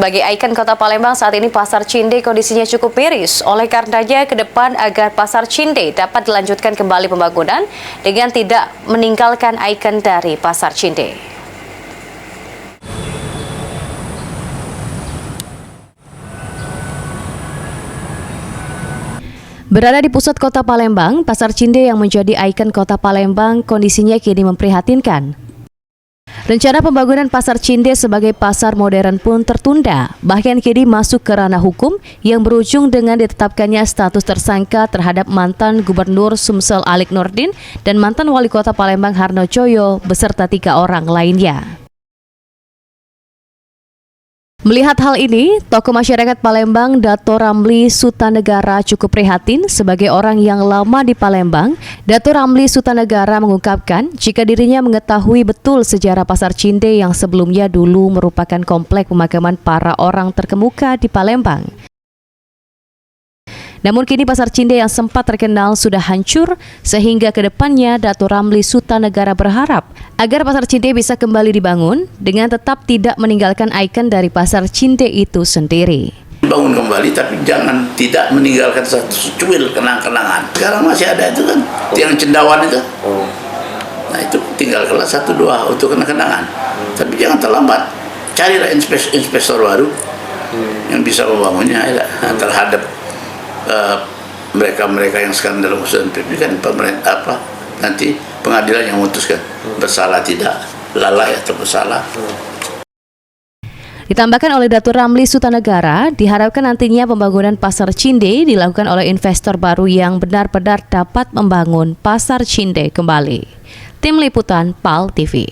Bagi ikon Kota Palembang saat ini Pasar Cinde kondisinya cukup miris. Oleh karenanya ke depan agar Pasar Cinde dapat dilanjutkan kembali pembangunan dengan tidak meninggalkan ikon dari Pasar Cinde. Berada di pusat Kota Palembang, Pasar Cinde yang menjadi ikon Kota Palembang kondisinya kini memprihatinkan. Rencana pembangunan Pasar Cinde sebagai pasar modern pun tertunda, bahkan kini masuk ke ranah hukum yang berujung dengan ditetapkannya status tersangka terhadap mantan Gubernur Sumsel Alik Nurdin dan mantan Wali Kota Palembang Harno Coyo beserta 3 orang lainnya. Melihat hal ini, tokoh masyarakat Palembang Dato Ramli Sutanegara cukup prihatin sebagai orang yang lama di Palembang. Dato Ramli Sutanegara mengungkapkan jika dirinya mengetahui betul sejarah Pasar Cinde yang sebelumnya dulu merupakan komplek pemakaman para orang terkemuka di Palembang. Namun kini Pasar Cinde yang sempat terkenal sudah hancur, sehingga ke depannya Dato Ramli Sutanegara berharap agar Pasar Cinde bisa kembali dibangun dengan tetap tidak meninggalkan ikon dari Pasar Cinde itu sendiri. Bangun kembali tapi jangan tidak meninggalkan satu secuil kenang-kenangan. Sekarang masih ada itu kan, tiang cendawan itu. Nah itu tinggal kelas 1-2 untuk kenang-kenangan. Tapi jangan terlambat, carilah investor baru yang bisa membangunnya terhadap mereka-mereka yang sekarang dalam urusan pendidikan. Pemerintah nanti pengadilan yang memutuskan bersalah tidak, lalai atau bersalah. Ditambahkan oleh Dato Ramli Sutanegara, diharapkan nantinya pembangunan Pasar Cinde dilakukan oleh investor baru yang benar-benar dapat membangun Pasar Cinde kembali. Tim Liputan PAL TV.